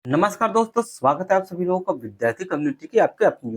नमस्कार दोस्तों, स्वागत है आप सभी लोगों का विद्यार्थी कम्युनिटी की आपके अपने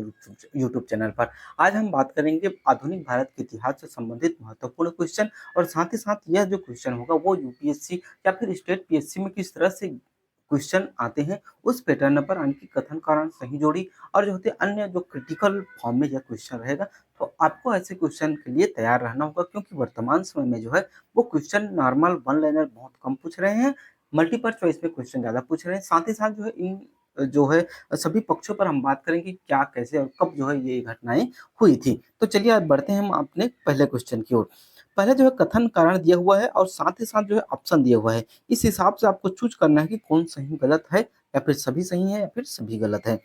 यूट्यूब चैनल पर। आज हम बात करेंगे आधुनिक भारत के इतिहास से संबंधित महत्वपूर्ण क्वेश्चन और साथ ही साथ यह जो क्वेश्चन होगा वो यूपीएससी या फिर स्टेट पीएससी में किस तरह से क्वेश्चन आते हैं उस पैटर्न पर आणविक कथन कारण सही जोड़ी और जो होते हैं अन्य जो क्रिटिकल फॉर्म में यह क्वेश्चन रहेगा। तो आपको ऐसे क्वेश्चन के लिए तैयार रहना होगा क्योंकि वर्तमान समय में जो है वो क्वेश्चन नॉर्मल वन लाइनर बहुत कम पूछ रहे हैं, मल्टीपल चॉइस में क्वेश्चन ज़्यादा पूछ रहे हैं। साथ ही साथ जो है इन जो है सभी पक्षों पर हम बात करेंगे क्या, कैसे और कब जो है ये घटनाएँ हुई थी। तो चलिए आज बढ़ते हैं हम अपने पहले क्वेश्चन की ओर। पहले जो है कथन कारण दिया हुआ है और साथ ही साथ जो है ऑप्शन दिया हुआ है। इस हिसाब से आपको चूज़ करना है कि कौन सही गलत है या फिर सभी सही है या फिर सभी गलत है।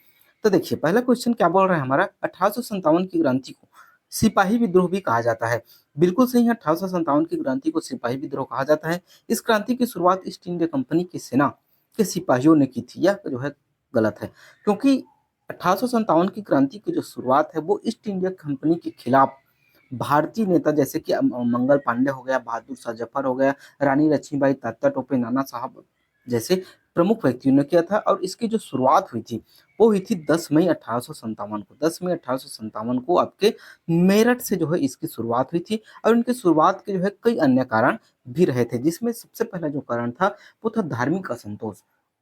तो देखिए पहला क्वेश्चन क्या बोल रहा है हमारा 1857 की क्रांति को सिपाही विद्रोह भी कहा जाता है। बिल्कुल सही है, 1857 की क्रांति को सिपाही विद्रोह कहा जाता है। इस क्रांति की शुरुआत ईस्ट इंडिया कंपनी की सेना के सिपाहियों ने की थी। यह जो है गलत है क्योंकि 1857 की क्रांति की जो शुरुआत है वो ईस्ट इंडिया कंपनी के खिलाफ भारतीय नेता जैसे कि मंगल पांडे हो गया, बहादुर शाह जफर हो गया, रानी लक्ष्मीबाई, तात्या टोपे, नाना साहब जैसे प्रमुख व्यक्तियों ने किया था। और इसकी जो शुरुआत हुई थी वो हुई थी 10 मई 1857 को। 10 मई 1857 को आपके मेरठ से जो है इसकी शुरुआत हुई थी और इनकी शुरुआत के जो है कई अन्य कारण भी रहे थे, जिसमें सबसे पहला जो कारण था वो था धार्मिक असंतोष।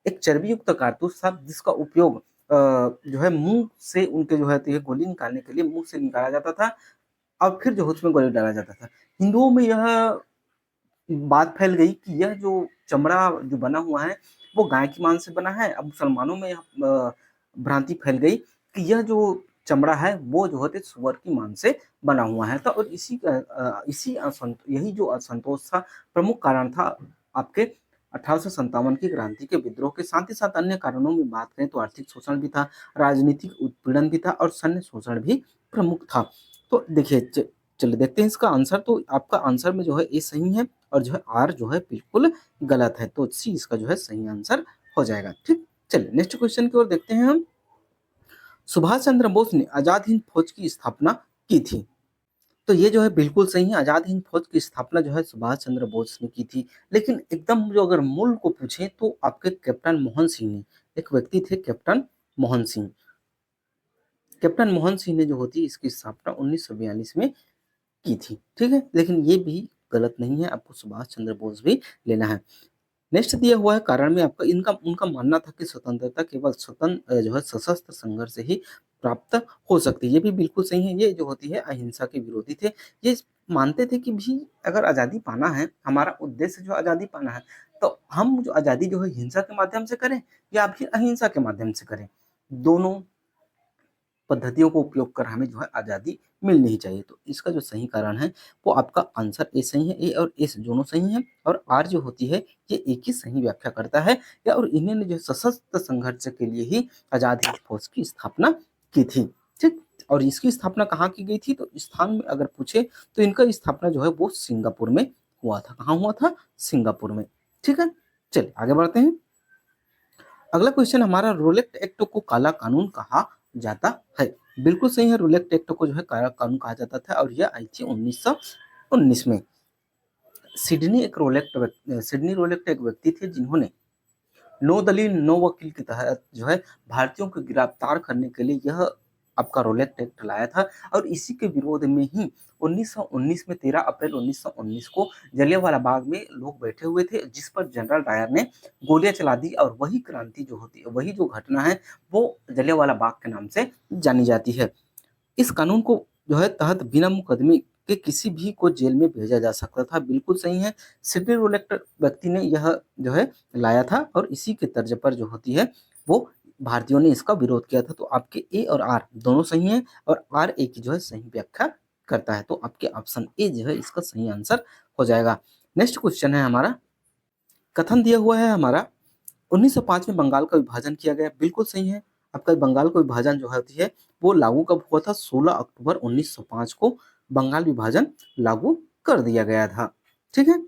एक चर्बी युक्त कारतूस था जिसका उपयोग जो है मुंह से उनके जो है तो ये गोली निकालने के लिए मुंह से निकाला जाता था और फिर जो है उसमें गोली डाला जाता था। हिंदुओं में यह बात फैल गई कि यह जो चमड़ा जो बना हुआ है वो गाय की मांस से बना है। अब मुसलमानों में यह भ्रांति फैल गई कि यह जो चमड़ा है वो जो होते सुअर की मांस से बना हुआ है। तो और यही जो असंतोष था, प्रमुख कारण था आपके 1857 की क्रांति के विद्रोह के। साथ ही साथ अन्य कारणों में बात करें तो आर्थिक शोषण भी था, राजनीतिक उत्पीड़न भी था और सैन्य शोषण भी प्रमुख था। तो देखिए चलिए देखते हैं इसका आंसर। तो आपका आंसर में जो है ए सही है और जो है आर जो है बिल्कुल गलत है। तो सी इसका जो है सही आंसर हो जाएगा। ठीक, चलिए नेक्स्ट क्वेश्चन की ओर देखते हैं हम। सुभाष चंद्र बोस ने आजाद हिंद फौज की स्थापना की थी। तो ये जो है बिल्कुल सही है, आजाद हिंद फौज की स्थापना जो है सुभाष चंद्र बोस ने की थी। लेकिन एकदम जो अगर मूल को पूछे तो आपके कैप्टन मोहन सिंह ने, एक व्यक्ति थे कैप्टन मोहन सिंह। कैप्टन मोहन सिंह ने जो होती इसकी स्थापना 1942 में की थी। ठीक है, लेकिन ये भी गलत नहीं है, आपको सुभाष चंद्र बोस भी लेना है। नेक्स्ट दिया हुआ है कारण में आपका इनका उनका मानना था कि स्वतंत्रता केवल स्वतंत्र जो है सशस्त्र संघर्ष से ही प्राप्त हो सकती है। ये भी बिल्कुल सही है। ये जो होती है अहिंसा के विरोधी थे। ये मानते थे कि भी अगर आज़ादी पाना है, हमारा उद्देश्य जो आज़ादी पाना है, तो हम जो आज़ादी जो है हिंसा के माध्यम से करें या फिर अहिंसा के माध्यम से करें। दोनों पद्धतियों को उपयोग कर हमें जो है आज़ादी मिलनी ही चाहिए। तो इसका जो सही कारण है वो आपका आंसर ए सही है। ए और एस दोनों सही हैं और आर जो होती है ये एक ही सही व्याख्या करता है या और इन्होंने जो सशस्त्र संघर्ष के लिए ही आज़ाद हिंद फौज की स्थापना की थी। ठीक, और इसकी स्थापना कहाँ की गई थी? तो स्थान में अगर पूछे तो इनका स्थापना जो है वो सिंगापुर में हुआ था। कहाँ हुआ था? सिंगापुर में। ठीक है, चलिए आगे बढ़ते हैं। अगला क्वेश्चन हमारा, रोलेक्ट एक्ट को काला कानून कहा जाता है। बिल्कुल सही है, रोलेक्ट एक्ट को जो है काला कानून कहा जाता था और यह आई थी 1919 में। सिडनी रोलेक्ट एक व्यक्ति थे जिन्होंने नो दलील नो वकील के तहत जो है भारतीयों को गिरफ्तार करने के लिए यह आपका रोलेक्ट एक्ट लाया था और इसी के विरोध में ही 1919 में 13 अप्रैल 1919 को जलियांवाला बाग में लोग बैठे हुए थे, जिस पर जनरल डायर ने गोलियां चला दी और वही क्रांति जो होती है, वही जो घटना है वो जलियांवाला बाग के नाम से जानी जाती है। इस कानून को जो है तहत बिना मुकदमे के किसी भी को जेल में भेजा जा सकता था। बिल्कुल सही है, सिडनी रोलेक्ट व्यक्ति ने यह जो है लाया था और इसी के तर्ज पर जो होती है वो भारतीयों ने इसका विरोध किया था। तो आपके ए और आर दोनों सही हैं और आर ए की जो है सही व्याख्या करता है। तो आपके ऑप्शन ए जो है इसका सही आंसर हो जाएगा। नेक्स्ट क्वेश्चन है हमारा, कथन दिया हुआ है हमारा 1905 में बंगाल का विभाजन किया गया। बिल्कुल सही है, आपका बंगाल का विभाजन जो होती है वो लागू कब हुआ था? 16 अक्टूबर 1905 को बंगाल विभाजन लागू कर दिया गया था। ठीक है,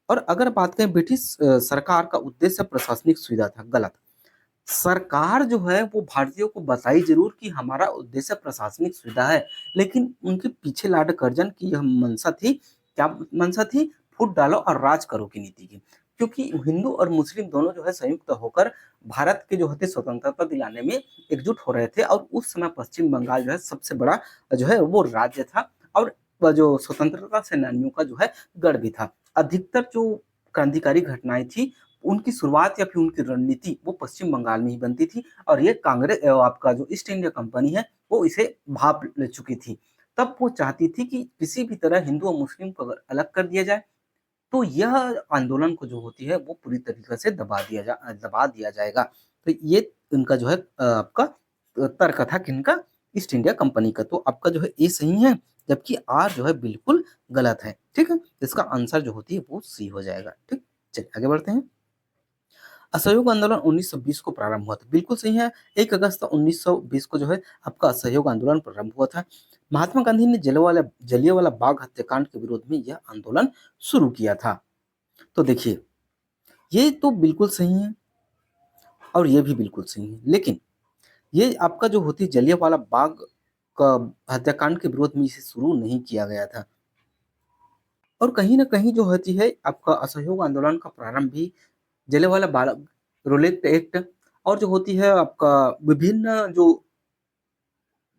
और अगर बात करें ब्रिटिश सरकार का उद्देश्य प्रशासनिक सुविधा था। गलत। सरकार जो है वो भारतीयों को बताई जरूर कि हमारा उद्देश्य प्रशासनिक सुविधा है, लेकिन उनके पीछे लॉर्ड कर्जन की यह मंशा थी। क्या मंशा थी? फूट डालो और राज करो की नीति की। क्योंकि हिंदू और मुस्लिम दोनों जो है संयुक्त होकर भारत के जो होते स्वतंत्रता दिलाने में एकजुट हो रहे थे, और उस समय पश्चिम बंगाल जो है सबसे बड़ा जो है वो राज्य था, और वह जो स्वतंत्रता सेनानियों का जो है गढ़ भी था। अधिकतर जो क्रांतिकारी घटनाएं थी, उनकी शुरुआत या फिर उनकी रणनीति वो पश्चिम बंगाल में ही बनती थी, और ये कांग्रेस आपका जो ईस्ट इंडिया कंपनी है वो इसे भाप ले चुकी थी। तब वो चाहती थी कि किसी भी तरह हिंदू और मुस्लिम को अगर अलग कर दिया जाए, तो यह आंदोलन को जो होती है वो पूरी तरीके से दबा दिया जाएगा। तो ये उनका जो है आपका तर्क था किनका, ईस्ट इंडिया कंपनी का। तो आपका जो है ए सही है, जबकि आर जो है बिल्कुल गलत है। ठीक है, इसका आंसर जो होती है वो सी हो जाएगा। ठीक, चलिए आगे बढ़ते हैं। असहयोग आंदोलन 1920 को प्रारंभ हुआ था, बिल्कुल सही है। 1 अगस्त 1920 को जो है आपका असहयोग आंदोलन प्रारंभ हुआ था। महात्मा गांधी ने जलियांवाला बाग हत्याकांड के विरोध में यह आंदोलन शुरू किया था। तो देखिए, ये तो बिल्कुल सही है और ये भी बिल्कुल सही है, लेकिन ये आपका जो होती है जलियांवाला बाग का हत्याकांड के विरोध में इसे शुरू नहीं किया गया था। और कहीं ना कहीं जो होती है आपका असहयोग आंदोलन का प्रारंभ भी जलियांवाला बाग रोलेट एक्ट और जो होती है आपका विभिन्न जो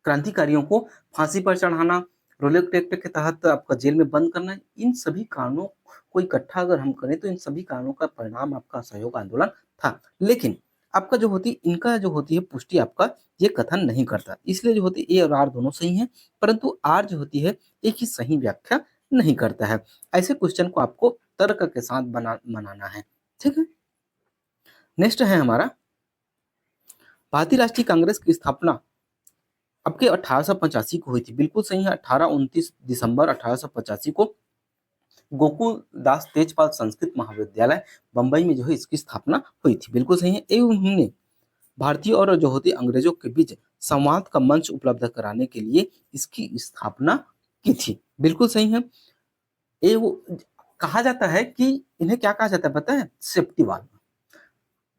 क्रांतिकारियों को फांसी पर चढ़ाना, रोलेट एक्ट के तहत आपका जेल में बंद करना, इन सभी कारणों को इकट्ठा अगर हम करें तो इन सभी कारणों का परिणाम आपका असहयोग आंदोलन था। लेकिन आपका जो होती इनका जो होती है पुष्टि आपका ये कथन नहीं करता, इसलिए जो होती है ए और आर दोनों सही हैं, परंतु आर जो होती है एक ही सही व्याख्या नहीं करता है। ऐसे क्वेश्चन को आपको तर्क के साथ बनाना है। ठीक है, नेक्स्ट है हमारा भारतीय राष्ट्रीय कांग्रेस की स्थापना आपके 1885 को हुई थी, बिल्कुल सही है। 29 दिसंबर 1885 को गोकुल दास तेजपाल संस्कृत महाविद्यालय बंबई में जो है इसकी स्थापना हुई थी, बिल्कुल सही है। एवं हमने भारतीय और जो होती अंग्रेजों के बीच संवाद का मंच उपलब्ध कराने के लिए इसकी स्थापना की थी, बिल्कुल सही है। ये वो कहा जाता है कि इन्हें क्या कहा जाता है पता है, सेफ्टी वाल्व।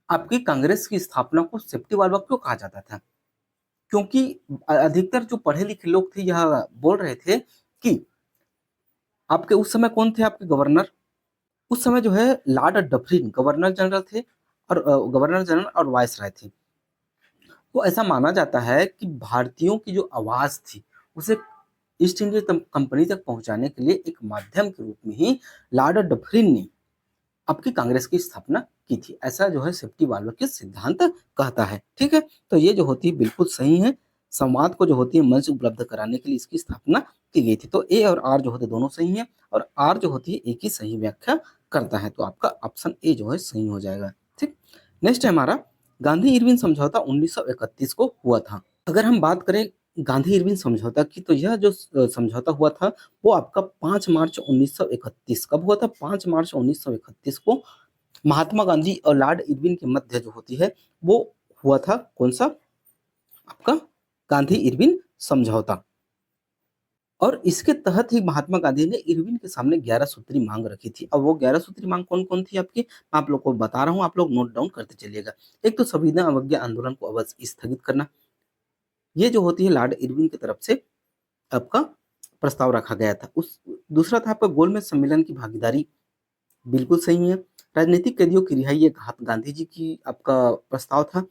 आपकी कांग्रेस की स्थापना को सेफ्टी वाल्व क्यों कहा जाता था, क्योंकि अधिकतर जो पढ़े लिखे लोग थे यह बोल रहे थे कि आपके उस समय कौन थे आपके गवर्नर, उस समय जो है लॉर्ड डफरिन गवर्नर जनरल थे, और गवर्नर जनरल और वायसराय थे। तो ऐसा माना जाता है कि भारतीयों की जो आवाज थी उसे ईस्ट इंडिया कंपनी तक पहुंचाने के लिए एक माध्यम के रूप में ही लॉर्ड डफरिन ने आपकी कांग्रेस की स्थापना की थी, ऐसा जो है सेफ्टी वाल्व के सिद्धांत कहता है। ठीक है, तो ये जो होती है बिल्कुल सही है। संवाद को जो होती है मंच उपलब्ध कराने के लिए इसकी स्थापना की गई थी। तो ए और आर जो होते दोनों सही है, और आर जो होती है एक ही सही व्याख्या करता है, तो आपका ऑप्शन ए जो है सही हो जाएगा। ठीक, नेक्स्ट है हमारा गांधी इरविन समझौता 1931 को हुआ था। अगर हम बात करें गांधी इरविन समझौता की, तो यह जो समझौता हुआ था वो आपका 5 मार्च 1931 कब हुआ था, 5 मार्च 1931 को महात्मा गांधी और लॉर्ड इरविन के मध्य जो होती है वो हुआ था। कौन सा आपका गांधी इरविन समझौता। और इसके तहत ही महात्मा गांधी ने इरविन के सामने 11 सूत्री मांग रखी थी। अब वो 11 सूत्री मांग कौन कौन थी आपकी, मैं आप लोग को बता रहा हूँ, आप लोग नोट डाउन करते चलिएगा। एक तो संविधान अवज्ञा आंदोलन को अवश्य स्थगित करना, ये जो होती है लॉर्ड इरविन की तरफ से आपका प्रस्ताव रखा गया था। उस दूसरा था आपका गोलमेज सम्मेलन की भागीदारी, बिल्कुल सही है। राजनीतिक कैदियों की रिहाई, ये गांधी जी की आपका प्रस्ताव था।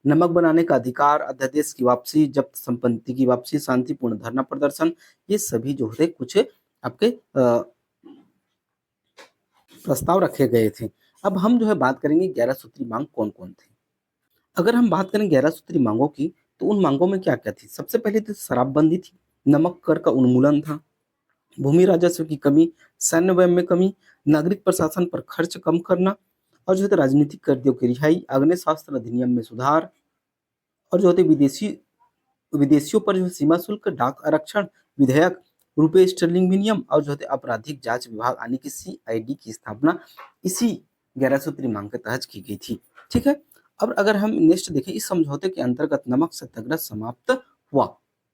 नमक बनाने का अधिकार, अध्यादेश की वापसी, जब्त संपत्ति की वापसी, शांतिपूर्ण धरना प्रदर्शन, ये सभी जो थे कुछ आपके प्रस्ताव रखे गए थे। अब हम जो है बात करेंगे 11 सूत्री मांग कौन कौन थे। अगर हम बात करें 11 सूत्री मांगों की, तो उन मांगों में क्या क्या थी। सबसे पहले तो शराबबंदी थी, नमक कर का उन्मूलन था, भूमि राजस्व की कमी, सैन्य व्यय में कमी, नागरिक प्रशासन पर खर्च कम करना, और जो है राजनीतिक कैदियों की रिहाई, अग्नि शास्त्र अधिनियम में सुधार, और जो होते विदेशियों पर जो सीमा शुल्क, डाक आरक्षण विधेयक, रुपए स्टर्लिंग विनियम, और जो होते आपराधिक जांच विभाग यानी कि सीआईडी की स्थापना इसी 11 सूत्री मांग के तहत की गई थी। ठीक है, अब अगर हम नेक्स्ट देखें, इस समझौते के अंतर्गत नमक सत्याग्रह समाप्त हुआ,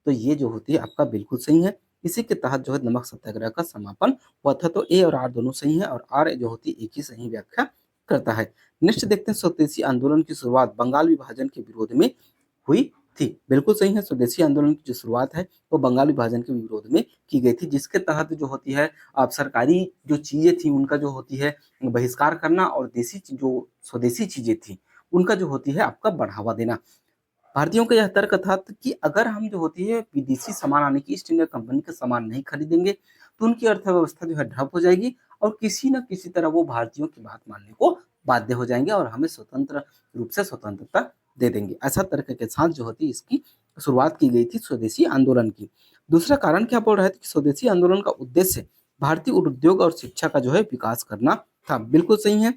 तो ये जो होती है आपका बिल्कुल सही है। इसी के तहत जो है नमक सत्याग्रह का समापन हुआ था। तो ए और आर दोनों सही है, और आर जो होती है एक ही सही व्याख्या करता है। नेक्स्ट देखते हैं स्वदेशी आंदोलन की शुरुआत बंगाल विभाजन के विरोध में हुई थी, बिल्कुल सही है। स्वदेशी आंदोलन की जो शुरुआत है वो बंगाल विभाजन के विरोध में की गई थी, जिसके तहत जो होती है आप सरकारी जो चीजें थी उनका जो होती है बहिष्कार करना, और देसी जो स्वदेशी चीजें थी उनका जो होती है आपका बढ़ावा देना। भारतीयों का यह तर्क था कि अगर हम जो होती है विदेशी सामान यानी कि ईस्ट इंडिया कंपनी का सामान नहीं खरीदेंगे तो उनकी अर्थव्यवस्था जो है ठप हो जाएगी और किसी न किसी तरह वो भारतीयों की बात मानने को बाध्य हो जाएंगे और हमें स्वतंत्र रूप से स्वतंत्रता दे देंगे। ऐसा तर्क के साथ जो होती है इसकी शुरुआत की गई थी स्वदेशी आंदोलन की। दूसरा कारण क्या बोल रहे थे कि स्वदेशी आंदोलन का उद्देश्य भारतीय उद्योग और शिक्षा का जो है विकास करना था। बिल्कुल सही है।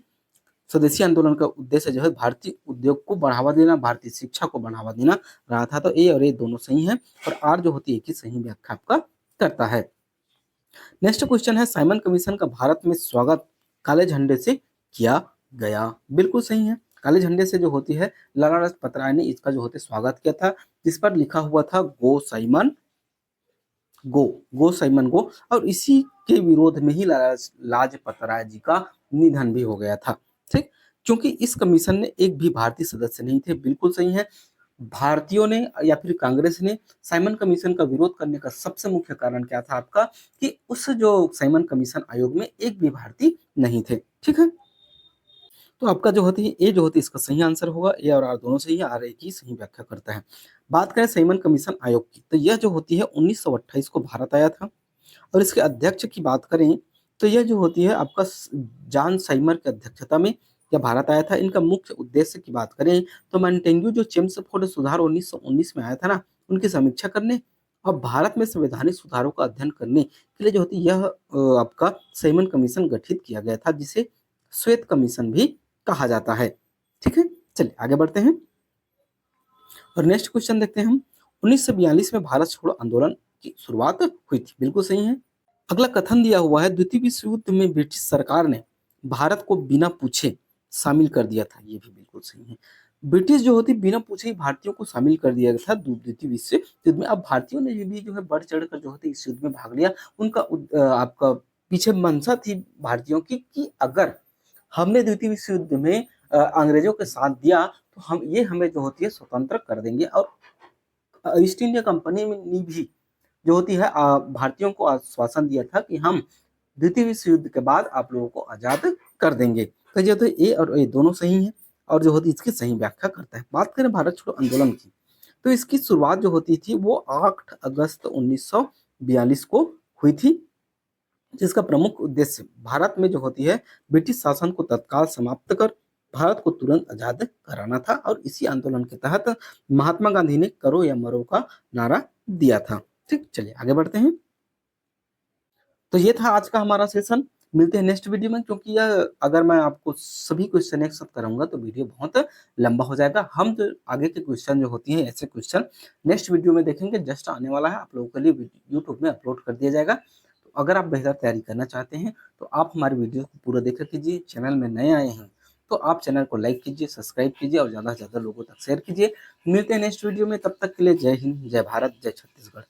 स्वदेशी आंदोलन का उद्देश्य जो है भारतीय उद्योग को बढ़ावा देना, भारतीय शिक्षा को बढ़ावा देना रहा था। तो ए और ए दोनों सही हैं और आर जो होती है कि सही व्याख्या आपका करता है। नेक्स्ट क्वेश्चन है साइमन कमीशन का भारत में स्वागत काले झंडे से किया गया। बिल्कुल सही है। काले झंडे से जो होती है लाला लाजपत राय ने इसका जो होते स्वागत किया था, जिस पर लिखा हुआ था go Simon go, go Simon go. और इसी के विरोध में ही लाला लाजपत राय जी का निधन भी हो गया था। ठीक, क्योंकि इस कमीशन ने एक भी भारतीय सदस्य नहीं थे। बिल्कुल सही है। भारतीयों ने या फिर कांग्रेस ने साइमन कमीशन का विरोध करने का सबसे मुख्य कारण क्या था आपका कि उस जो साइमन कमीशन आयोग में एक भी भारतीय नहीं थे। ठीक है, तो आपका जो होती है ए जो होती है इसका सही आंसर होगा। ए और आर दोनों सही है, आर ए की सही व्याख्या करता है। बात करें साइमन कमीशन आयोग की तो यह जो होती है 1928 को भारत आया था और इसके अध्यक्ष की बात करें तो यह जो होती है आपका जॉन साइमर की अध्यक्षता में यह भारत आया था। इनका मुख्य उद्देश्य की बात करें तो मॉन्टेग्यू जो चेम्सफोर्ड सुधार 1919 में आया था ना, उनकी समीक्षा करने और भारत में संवैधानिक सुधारों का अध्ययन करने के लिए जो होती यह आपका साइमन कमीशन गठित किया गया था, जिसे श्वेत कमीशन भी कहा जाता है। ठीक है, चलिए आगे बढ़ते हैं और नेक्स्ट क्वेश्चन देखते हैं हम। 1942 में भारत छोड़ो आंदोलन की शुरुआत हुई थी। बिल्कुल सही है। अगला कथन दिया हुआ है द्वितीय विश्व युद्ध में ब्रिटिश सरकार ने भारत को बिना पूछे शामिल कर दिया था। ये भी बिल्कुल सही है। ब्रिटिश जो होती बिना पूछे ही भारतीयों को शामिल कर दिया गया था द्वितीय विश्व युद्ध में। अब भारतीयों ने भी जो है बढ़ चढ़ कर जो होती इस युद्ध में भाग लिया। उनका आपका पीछे मंशा थी भारतीयों की कि अगर हमने द्वितीय विश्व युद्ध में अंग्रेजों के साथ दिया तो हम ये हमें जो होती है स्वतंत्र कर देंगे। और ईस्ट इंडिया कंपनी ने भी जो होती है भारतीयों को आश्वासन दिया था कि हम द्वितीय विश्व युद्ध के बाद आप लोगों को आजाद कर देंगे। तो जो ए और ए दोनों सही हैं और जो होती है इसकी सही व्याख्या करता है। बात करें भारत छोड़ो आंदोलन की तो इसकी शुरुआत जो होती थी वो 8 अगस्त 1942 को हुई थी, जिसका प्रमुख उद्देश्य भारत में जो होती है ब्रिटिश शासन को तत्काल समाप्त कर भारत को तुरंत आजाद कराना था। और इसी आंदोलन के तहत महात्मा गांधी ने करो या मरो का नारा दिया था। ठीक, चलिए आगे बढ़ते हैं। तो ये था आज का हमारा सेशन। मिलते हैं नेक्स्ट वीडियो में, क्योंकि यह अगर मैं आपको सभी क्वेश्चन एक साथ कराऊंगा तो वीडियो बहुत लंबा हो जाएगा। हम जो आगे के क्वेश्चन जो होती हैं ऐसे क्वेश्चन नेक्स्ट वीडियो में देखेंगे। जस्ट आने वाला है, आप लोगों के लिए यूट्यूब में अपलोड कर दिया जाएगा। तो अगर आप बेहतर तैयारी करना चाहते हैं तो आप हमारे वीडियो को पूरा देखा कीजिए। चैनल में नए आए हैं तो आप चैनल को लाइक कीजिए, सब्सक्राइब कीजिए और ज़्यादा से ज़्यादा लोगों तक शेयर कीजिए। मिलते हैं नेक्स्ट वीडियो में, तब तक के लिए जय हिंद, जय भारत, जय छत्तीसगढ़।